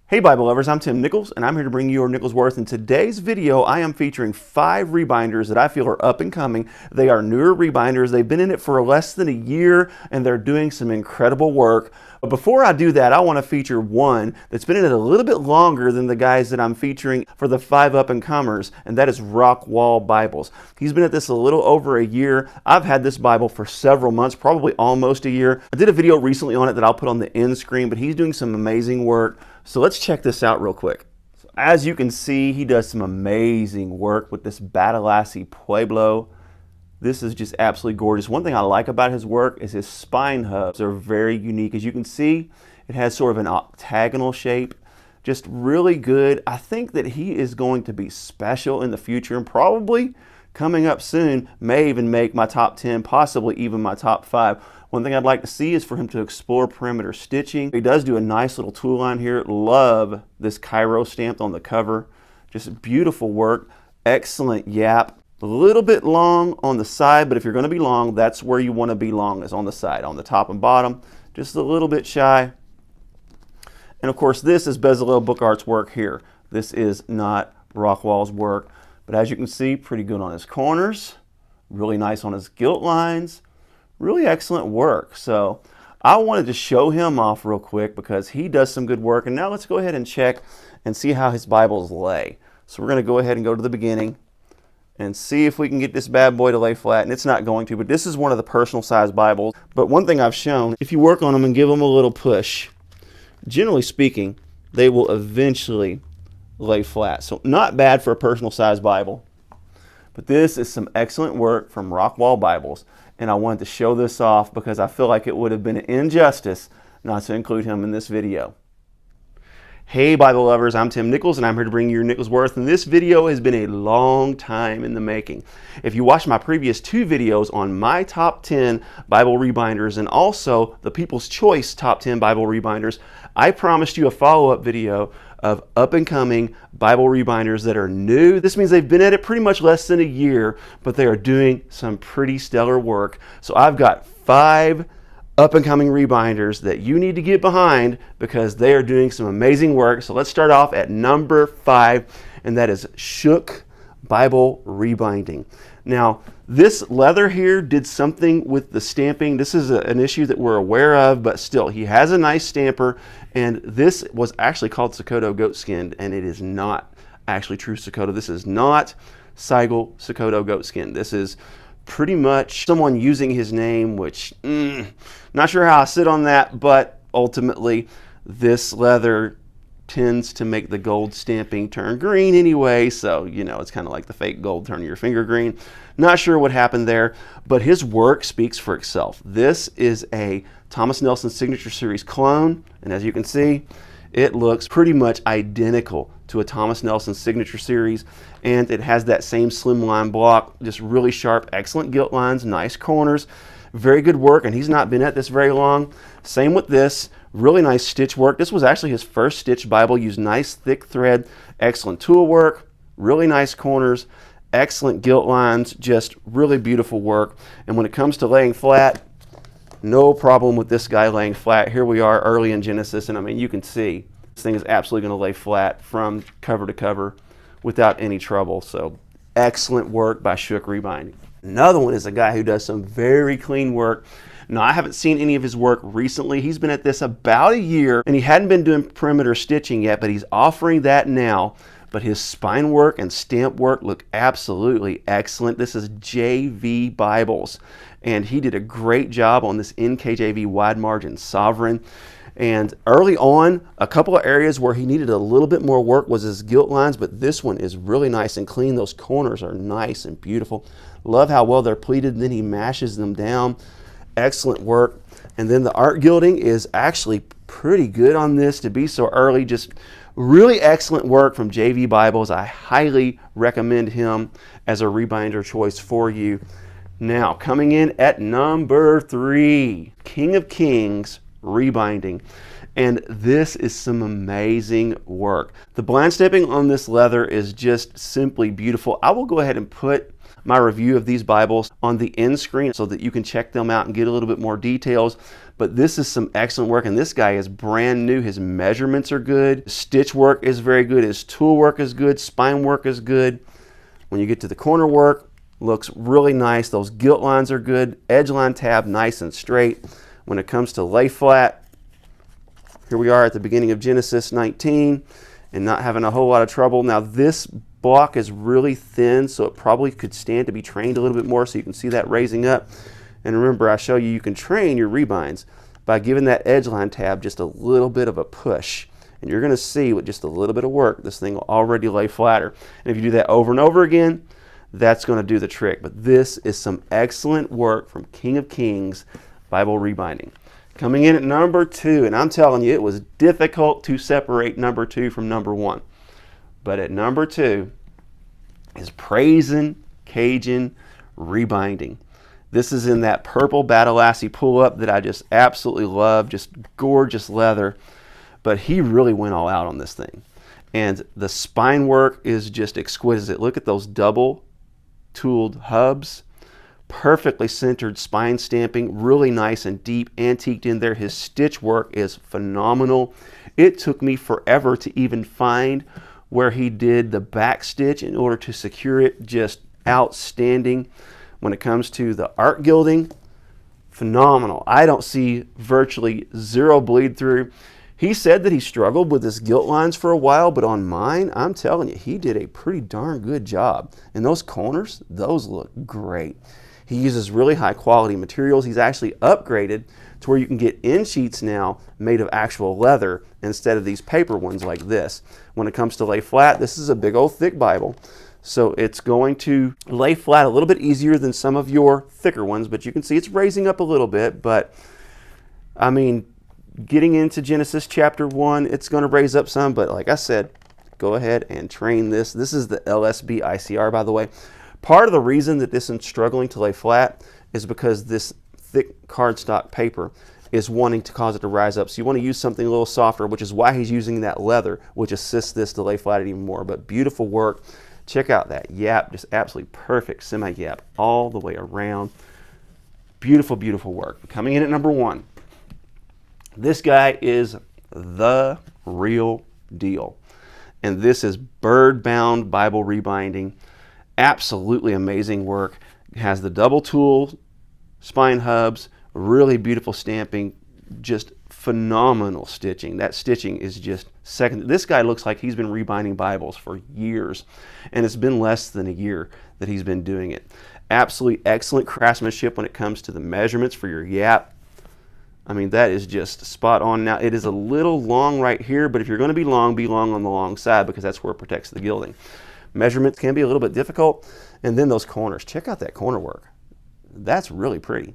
Hey Bible lovers, I'm Tim Nichols and I'm here to bring you your Nichols Worth. In today's video, I am featuring 5 rebinders that I feel are up and coming. They are newer rebinders. They've been in it for less than a year and they're doing some incredible work. But before I do that, I want to feature one that's been in it a little bit longer than the guys that I'm featuring for the 5 up and comers, and that is Rockwall Bibles. He's been at this a little over a year. I've had this Bible for several months, probably almost a year. I did a video recently on it that I'll put on the end screen, but he's doing some amazing work. So let's check this out real quick. So as you can see, he does some amazing work with this Badalassi Pueblo. This is just absolutely gorgeous. One thing I like about his work is his spine hubs are very unique. As you can see, it has sort of an octagonal shape. Just really good. I think that he is going to be special in the future and probably coming up soon may even make my top 10, possibly even my top 5. One thing I'd like to see is for him to explore perimeter stitching. He does do a nice little tool line here. Love this Cairo stamped on the cover. Just beautiful work. Excellent yap. A little bit long on the side, but if you're going to be long, that's where you want to be long, is on the side, on the top and bottom. Just a little bit shy. And of course, this is Bezalel Book Art's work here. This is not Rockwall's work. But as you can see, pretty good on his corners. Really nice on his gilt lines. Really excellent work. So I wanted to show him off real quick because he does some good work. And now let's go ahead and check and see how his Bibles lay. So we're going to go ahead and go to the beginning and see if we can get this bad boy to lay flat. And it's not going to, but this is one of the personal size Bibles. But one thing I've shown, if you work on them and give them a little push, generally speaking, they will eventually lay flat. So not bad for a personal size Bible. But this is some excellent work from Rockwall Bibles. And I wanted to show this off because I feel like it would have been an injustice not to include him in this video. Hey Bible lovers, I'm Tim Nichols and I'm here to bring you your Nichols Worth, and this video has been a long time in the making. If you watched my previous 2 videos on my top 10 Bible rebinders and also the People's Choice top 10 Bible rebinders, I promised you a follow-up video of up-and-coming Bible rebinders that are new. This means they've been at it pretty much less than a year, but they are doing some pretty stellar work. So I've got 5 up-and-coming rebinders that you need to get behind because they are doing some amazing work. So let's start off at number 5, and that is Shook Bible Rebinding. Now, this leather here did something with the stamping. This is an issue that we're aware of, but still, he has a nice stamper, and this was actually called Sokoto goat skinned, and it is not actually true Sokoto. This is not Seigel Sokoto goat skin. This is pretty much someone using his name, which not sure how I sit on that, but ultimately this leather tends to make the gold stamping turn green anyway, so you know, it's kind of like the fake gold turning your finger green. Not sure what happened there, but his work speaks for itself. This is a Thomas Nelson Signature Series clone, and as you can see, it looks pretty much identical to a Thomas Nelson Signature Series, and it has that same slimline block, just really sharp, excellent gilt lines, nice corners, very good work, and he's not been at this very long. Same with this, really nice stitch work. This was actually his first stitched Bible, used nice thick thread, excellent tool work, really nice corners, excellent gilt lines, just really beautiful work. And when it comes to laying flat, no problem with this guy laying flat. Here we are early in Genesis, and I mean, you can see this thing is absolutely going to lay flat from cover to cover without any trouble. So excellent work by Shook Rebinding. Another one is a guy who does some very clean work. Now, I haven't seen any of his work recently. He's been at this about a year, and he hadn't been doing perimeter stitching yet, but he's offering that now. But his spine work and stamp work look absolutely excellent. This is JV Bibles, and he did a great job on this NKJV wide margin Sovereign. And early on, a couple of areas where he needed a little bit more work was his gilt lines, but this one is really nice and clean. Those corners are nice and beautiful. Love how well they're pleated, and then he mashes them down. Excellent work. And then the art gilding is actually pretty good on this to be so early. Just really excellent work from JV Bibles. I highly recommend him as a rebinder choice for you. Now, coming in at number 3, King of Kings Rebinding. And this is some amazing work. The blind stamping on this leather is just simply beautiful. I will go ahead and put my review of these Bibles on the end screen so that you can check them out and get a little bit more details. But this is some excellent work, and this guy is brand new. His measurements are good. His stitch work is very good. His tool work is good. Spine work is good. When you get to the corner work, looks really nice. Those gilt lines are good. Edge line tab, nice and straight. When it comes to lay flat, here we are at the beginning of Genesis 19 and not having a whole lot of trouble. Now this block is really thin, so it probably could stand to be trained a little bit more, so you can see that raising up. And remember, I show you can train your rebinds by giving that edge line tab just a little bit of a push. And you're going to see with just a little bit of work, this thing will already lay flatter. And if you do that over and over again, that's going to do the trick. But this is some excellent work from King of Kings Bible Rebinding. Coming in at number 2, and I'm telling you, it was difficult to separate number 2 from number 1. But at number 2 is Praz'n Kajun Rebinding. This is in that purple Badalassi pull-up that I just absolutely love, just gorgeous leather. But he really went all out on this thing. And the spine work is just exquisite. Look at those double tooled hubs. Perfectly centered spine stamping, really nice and deep, antiqued in there. His stitch work is phenomenal. It took me forever to even find where he did the back stitch in order to secure it. Just outstanding. When it comes to the art gilding, phenomenal. I don't see virtually zero bleed through. He said that he struggled with his gilt lines for a while, but on mine, I'm telling you, he did a pretty darn good job. And those corners, those look great. He uses really high quality materials. He's actually upgraded to where you can get end sheets now made of actual leather instead of these paper ones like this. When it comes to lay flat, this is a big old thick Bible. So it's going to lay flat a little bit easier than some of your thicker ones, but you can see it's raising up a little bit. But I mean, getting into Genesis chapter 1, it's going to raise up some, but like I said, go ahead and train this. This is the LSB ICR, by the way. Part of the reason that this is struggling to lay flat is because this thick cardstock paper is wanting to cause it to rise up. So you want to use something a little softer, which is why he's using that leather, which assists this to lay flat even more. But beautiful work. Check out that yap, just absolutely perfect semi-yap all the way around. Beautiful, beautiful work. Coming in at number 1. This guy is the real deal. And this is Byrd Bound Bible Rebinding. Absolutely amazing work. It has the double tool spine hubs, really beautiful stamping, just phenomenal stitching. That stitching is just second. This guy looks like he's been rebinding Bibles for years, and it's been less than a year that he's been doing it. Absolutely excellent craftsmanship when it comes to the measurements for your yap. I mean, that is just spot on. Now, it is a little long right here, but if you're going to be long on the long side because that's where it protects the gilding. Measurements can be a little bit difficult. And then those corners. Check out that corner work. That's really pretty.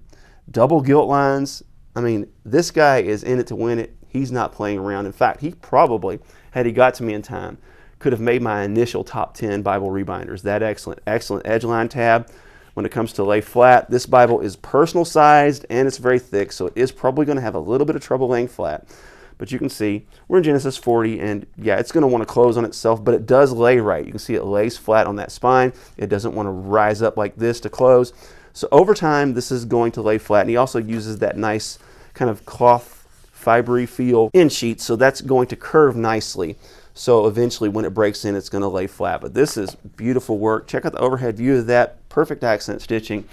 Double gilt lines. I mean, this guy is in it to win it. He's not playing around. In fact, he probably, had he got to me in time, could have made my initial top 10 Bible rebinders. That excellent, excellent edge line tab. When it comes to lay flat, this Bible is personal sized and it's very thick, so it is probably going to have a little bit of trouble laying flat. But you can see we're in Genesis 40, and yeah, it's going to want to close on itself, but it does lay right. You can see it lays flat on that spine. It doesn't want to rise up like this to close. So over time, this is going to lay flat, and he also uses that nice kind of cloth fibery feel end sheet, so that's going to curve nicely. So eventually when it breaks in, it's going to lay flat. But this is beautiful work. Check out the overhead view of that. Perfect accent stitching.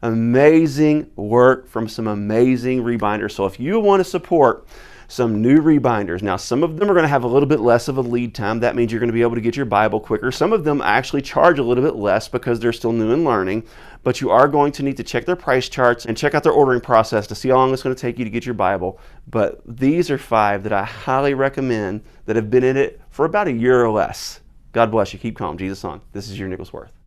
Amazing work from some amazing rebinders. So if you want to support some new rebinders, now some of them are going to have a little bit less of a lead time. That means you're going to be able to get your Bible quicker. Some of them actually charge a little bit less because they're still new and learning, but you are going to need to check their price charts and check out their ordering process to see how long it's going to take you to get your Bible. But these are 5 that I highly recommend that have been in it for about a year or less. God bless you. Keep calm. Jesus on. This is your Nicholsworth.